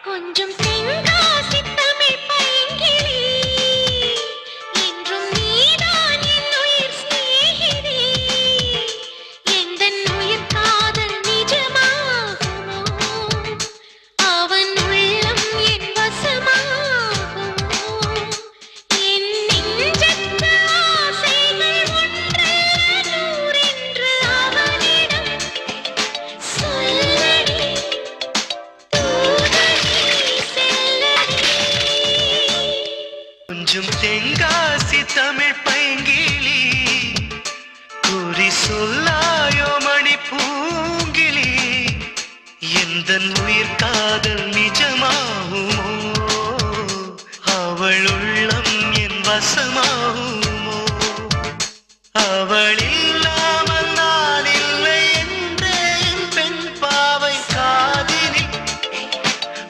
கொஞ்சம் தென்காசி தமிழ் பைங்கிளி என்றும் நீதான் என் உயிர் சிநேகிதி எந்தன் உயிர் காதல் நிஜமாகுமோ அவன் உள்ளம் என் வசமாகுமோ என் நெஞ்சத்து ஆசைகள் ஒன்றல்ல நூறென்று அவனிடம் சொல்லடி கொஞ்சம் தென்காசி தமிழ் பைங்கிளி குறி சொல்லாயோ மணி பூங்கிளி எந்தன் உயிர் காதல் நிஜமாகுமோ அவள் உள்ளம் என் வசம்